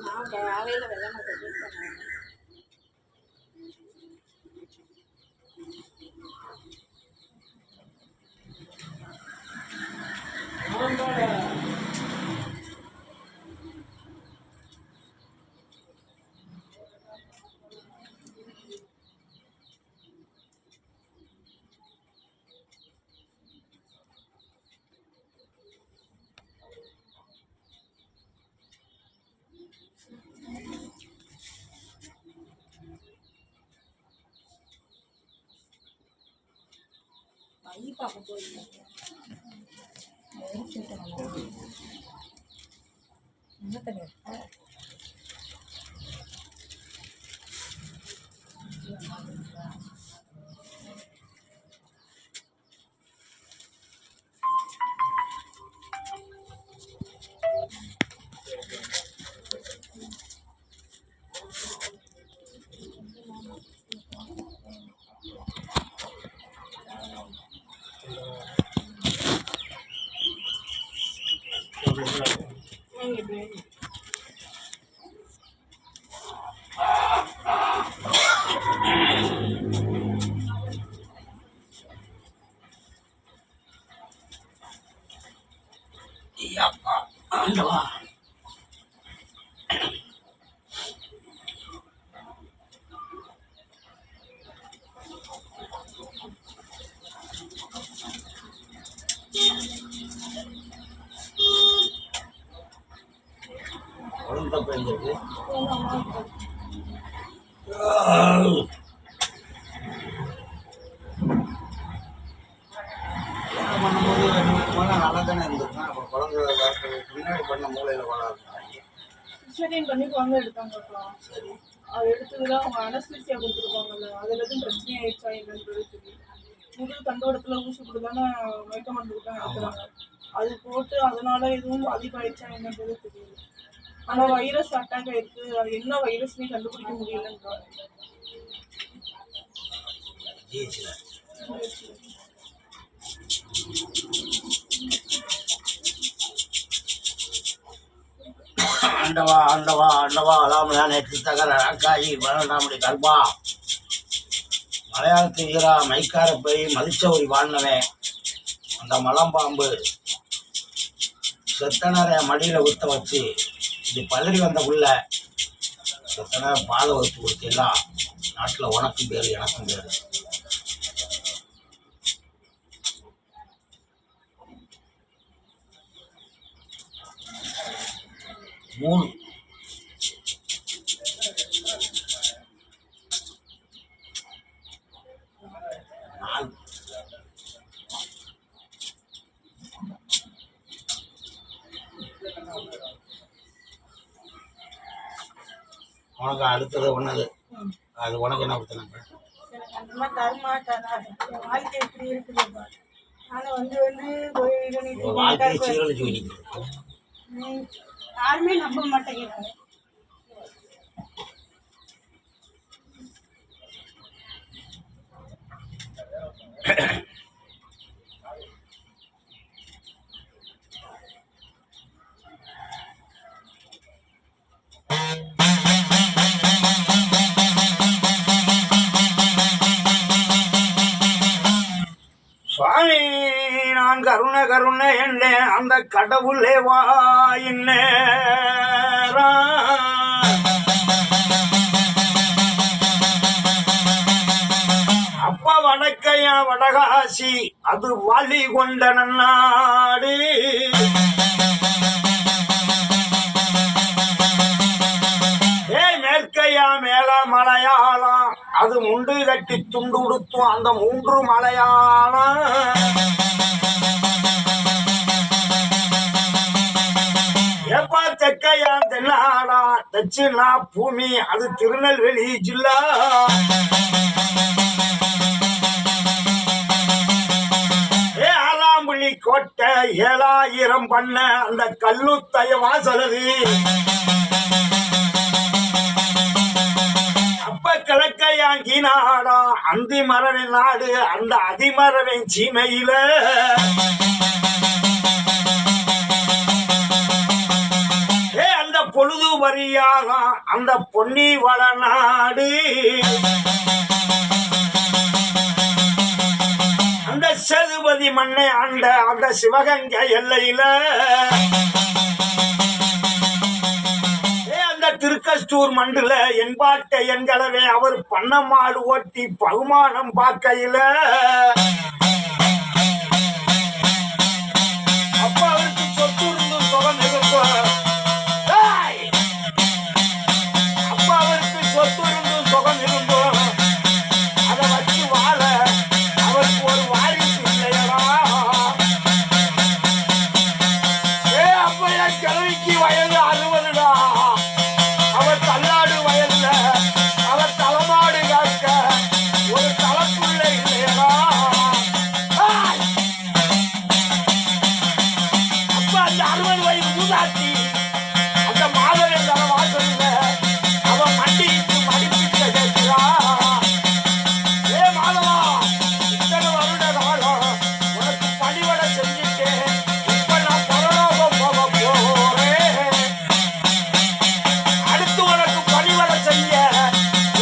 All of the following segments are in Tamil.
நான் காலையில வெள்ளனை சொல்லியிருக்கேன். ஐ பார்க்க போயிருக்கேன். என்ன தண்ணி ஆண்டவா உடம்பு பெய்ஞ்சிருக்கு. பண்ணும்போது நல்லா தானே இருந்திருக்கேன். அப்புறம் குழந்தை பின்னாடி பண்ண மூளையில் வளர்ந்து சிசேரியன் பண்ணி குழந்தை எடுத்தாங்கக்கா. சரி, அது எடுத்ததுல அவங்க அனஸ்தீசியா கொடுத்துருப்பாங்கல்ல, அதுல எதுவும் பிரச்சனை ஆயிடுச்சா என்னன்றது தெரியும். முதல் தண்டோடத்துல ஊசி போட்டுதானே மயக்க மருந்து தான் எடுக்கிறாங்க. அது போட்டு அதனால எதுவும் அதிகமாயிடுச்சா என்னன்றது தெரியும். ஆனா வைரஸ் அட்டாக் ஆயிருக்கு. அது என்ன வைரஸ்னே கண்டுபிடிக்க முடியலன்றாங்க. ஆண்டவா ஆண்டவா ஆண்டவா அலாமலா நேற்று தகர ராக்காயி பலனாமுடி கல்பா மலையாளத்து வீரா மைக்கார போய் மதிச்சவரி வாழ்னவே அந்த மலம்பாம்பு செத்தனரை மடியில் ஊற்ற வச்சு இது பல்லடி வந்த புள்ள செத்தனை பாதை வகுத்து கொடுத்தெல்லாம் நாட்டில் உனக்கும் பேர் எனக்கும் பேர். மூணு நாலு உனக்கு அடுத்தது ஒன்னது. அது உனக்கு என்ன பிரச்சனை? வாழ்க்கை எப்படி இருக்குது? வாழ்க்கையை சீரழிச்சு வைக்கிறது யாருமே நம்ப மாட்டேங்கிறாங்க. சுவாமி நான் கருணை கருணை என்றேன் அந்த கடவுளே வாயின்ன அப்பா வடக்கையா வடகாசி அது வழி கொண்ட நன்னாடு மேற்கையா மேல மலையாளம் அது முண்டு கட்டி துண்டு உடுத்தும் அந்த மூன்று மலையாளம் எப்பா தெற்கையா தென்னாடா தட்சிணா பூமி அது திருநெல்வேலி ஜில்லா ஆலாம்புள்ளி கோட்டை 7000 பண்ண அந்த கல்லுத்தய வாசலது அப்ப கிழக்கையாங்கி நாடா அந்தி மரவின் நாடு அந்த அதிமரவின் சீமையில அந்த பொழுது வரியாக அந்த பொன்னி வளநாடு அந்த சேதுபதி மண்ணை ஆண்ட அந்த சிவகங்கை எல்லையில அந்த திருக்கஸ்தூர் மண்டுல என்பாட்டை என்களவே அவர் பண்ணமாடு ஓட்டி பகுமானம் பார்க்கையில அப்ப அவருக்கு சொத்து இருந்தும் சுகம் இருக்கும். அப்ப அவருக்கு சொத்து இருந்தும் சுகம் இருந்தோம் அதை வச்சு வாழ அவருக்கு ஒரு வாரிசு இல்லையடா. அப்ப என் கிழவிக்கு வயது 60டா. அவர் தள்ளாடு வயல்ல அவர் தலைமாடு காக்க ஒரு தலைப்புள்ள இல்லையடா. அப்ப அந்த 60 வயது மூதாட்டி அந்த மாதவன் தலை வாசல்ல அவன் மண்டிக்கு மடிப்பிட்ட கேட்கிறா. மாதவா, இத்தனை வருட காலம் உனக்கு பணிவட செஞ்சுட்டேன், இப்ப நான் பரலோகம் போக போறேன். அடுத்து உனக்கு பணிவட செய்ய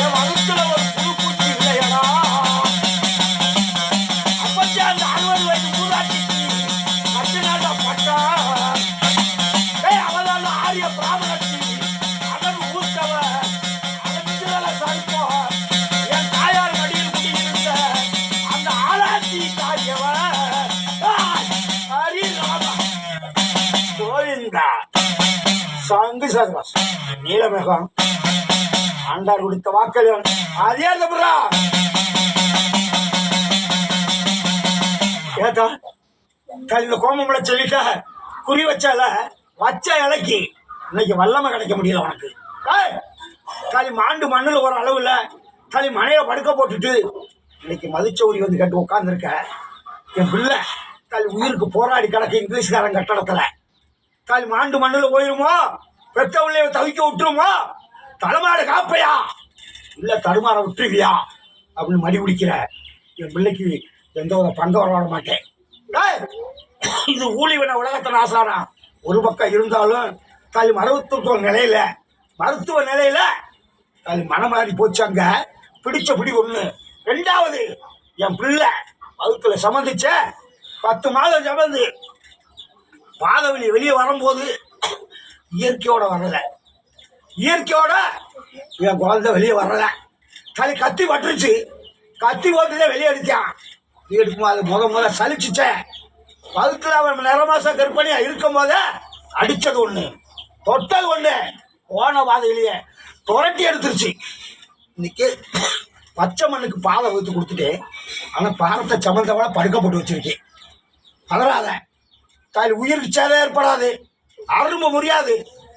என் வகுத்துல ஒரு புது பூச்சி இல்லையடா. அப்பத்தி அந்த 60 வயது மூதாட்டிக்கு 10 நாளா பட்டா. அவதான ஆரிய பிராமணத்தி அதன் ஊத்தவ அதன் சருப்பம் என் தாயார் மடியில் குடியிருந்த அந்த ஆளாத்தி காரியவ ஹரி ராம கோவிந்தா சங்கு சகவாஸ் நீலமேகம் ஆண்டார் கொடுத்த வாக்கள் அதே புறா ஏதா இந்த கோமம்பளை சொல்லிட்ட குறி வச்சால வச்ச இலைக்கு இன்னைக்கு வல்லமை கிடைக்க முடியல உனக்கு. களி மாண்டு மண்ணுல ஒரு அளவுல களி மனையில படுக்க போட்டுட்டு இன்னைக்கு மதுச்சௌரி வந்து கட்டு உட்காந்துருக்க. என் பிள்ளை களி உயிருக்கு போராடி கிடக்க இங்கிலீஷ்காரன் கட்டடத்துல களி மாண்டு மண்ணுல போயிருமோ, பெத்த உள்ளே தவிக்க விட்டுருமோ, தலைமாடு காப்பையா இல்ல தடுமாற விட்டுருவியா அப்படின்னு மடி பிடிக்கிற என் பிள்ளைக்கு எந்த ஒரு பங்கு வர மாட்டேன். இது ஊழிவன உலகத்தை நாசானா ஒரு பக்கம் இருந்தாலும் களி மருத்துவ நிலையில களி மனமாறி போச்சு. அங்க பிடிச்ச பிடி ஒண்ணு. 2வது என் பிள்ளை வகுத்துல சம்மந்திச்ச 10 மாதம் சமந்து பாதவெளி வெளியே வரும்போது இயற்கையோட வரல. இயற்கையோட என் குழந்தை வெளியே வரல. களி கத்தி பட்டுருச்சு. கத்தி போட்டுதான் வெளியே அடித்தான். எடுக்கும்போது அது முத சலிச்சுச்சேன். வகுத்துல அவன் நிறமாசம் கற்பனையா இருக்கும் போத அடிச்சது ஒண்ணு, தொட்டது ஒண்ணு, போன பாதையிலேயே துரட்டி எடுத்துருச்சு. இன்னைக்கு பச்சை மண்ணுக்கு பாதை வகுத்து கொடுத்துட்டு ஆனா பாரத்தை சமந்தவள படுக்க போட்டு வச்சிருக்கேன். வளராத தாய் உயிருக்கு சேதம் ஏற்படாது, அரும்பு முறியாது,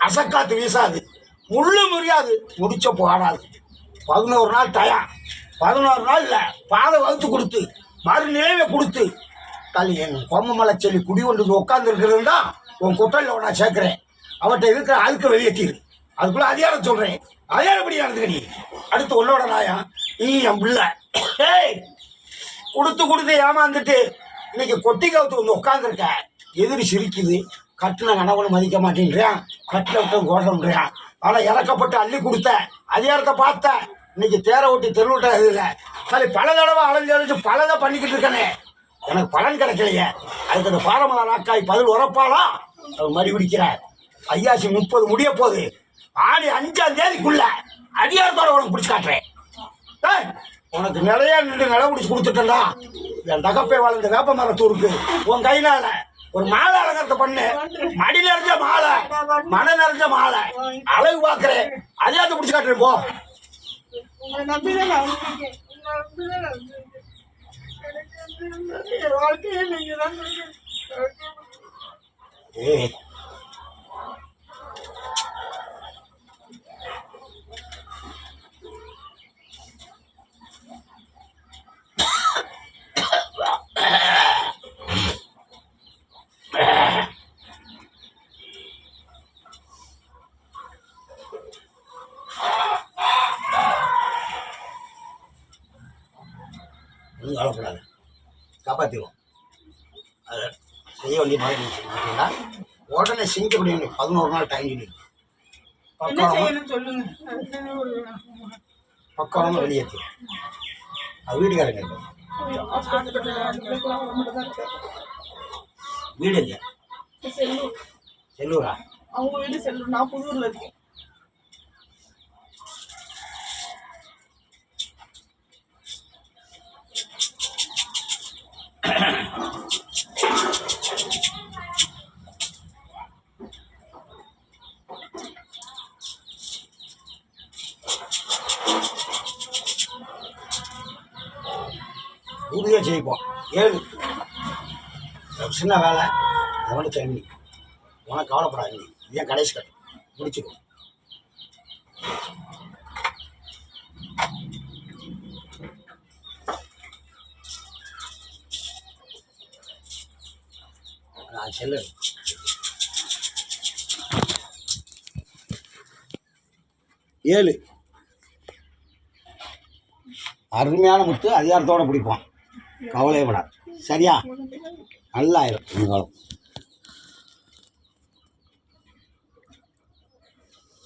அசக்காத்து வீசாது, முள்ளு முறியாது, முடிச்ச போடாது. 11 நாள் டயம். 11 நாள் இல்லை பாதை வகுத்து கொடுத்து மறுநிலைவை கொடுத்து களி என் கொம்மமலை செல்லி குடி கொண்டு உட்கார்ந்து இருக்கிறது தான் உன் குட்டையில் நான் சேர்க்கிறேன். அவர்கிட்ட இருக்கிற அழுக்க வெளியேற்றிரு. அதுக்குள்ள அதிகாரம் சொல்றேன். அதிகாரப்படி நடந்துக்க நீ. அடுத்து உன்னோட நாயம் நீ என் பிள்ளை. கொடுத்து ஏமாந்துட்டு இன்னைக்கு கொட்டி கவுத்து வந்து உட்காந்துருக்க. எதிரி சிரிக்குது. கட்டின கணவனை மதிக்க மாட்டேன்றான், கட்டில விட்டு கோடுறான். ஆனா இறக்கப்பட்டு அள்ளி கொடுத்த அதிகாரத்தை பார்த்த இன்னைக்கு தேர ஓட்டி தெருவிட்ட இதுல களி பல தடவை அலைஞ்சு பலதை பண்ணிக்கிட்டு இருக்கனே, எனக்கு பலன் கிடைக்கலையே. அதுக்கு அந்த பாரமலா நாக்காய் பதில் உரப்பாளா மடி பிடிக்கிறார். ஐயாசி 30 முடிய போகுது. ஆடி 5ஆம் தேதிக்குள்ள அதிகாரத்தோட உனக்கு பிடிச்சு காட்டுறேன். உனக்கு நிறைய நின்று நில பிடிச்சி கொடுத்துட்டா என் தகப்பை வாழ்ந்த வேப்ப மரத்தூருக்கு உன் கையினால ஒரு மாலை அலங்காரத்தை பண்ணு. மடி நிறைஞ்ச மாலை, மன நிறைஞ்ச மாலை, அழகு பார்க்கிறேன். அதிகாரத்தை பிடிச்சு காட்டுறேன். போ. ஏய் நீங்கள் கவலைப்படாது, காப்பாற்றிடுவோம். அதை செய்ய வேண்டிய மாதிரி நீங்கள் செஞ்சுட்டீங்களா உடனே செஞ்சக்கூடிய 11 நாள் டைம் சொல்லி என்ன செய்யணும்னு சொல்லுங்க. பக்கம் வெளியேற்றி அது வீட்டுக்காரங்க இருக்கும். ஹாஸ்பிட்டலில் அந்த பிள்ளைக்கு மட்டும் தான் இருக்கு. வீடு இல்லை, செல்லூர். செல்லூரா? அவங்க வீடு செல்லூர், நான் புதூர்ல இருக்கேன். உறுதியாக செய்ப்போம். 7 சின்ன வேலை அதை மட்டும் செய்யணும். உனக்கு கவலைப்படாது, நீ ஏன் கடைசி கட்டு முடிச்சுக்கோ. நான் செல்லு ஏழு அருமையான முத்து அதிகாரத்தோடு பிடிப்போம், கவலையப்படாது. சரியா? நல்லா ஆயிரும்.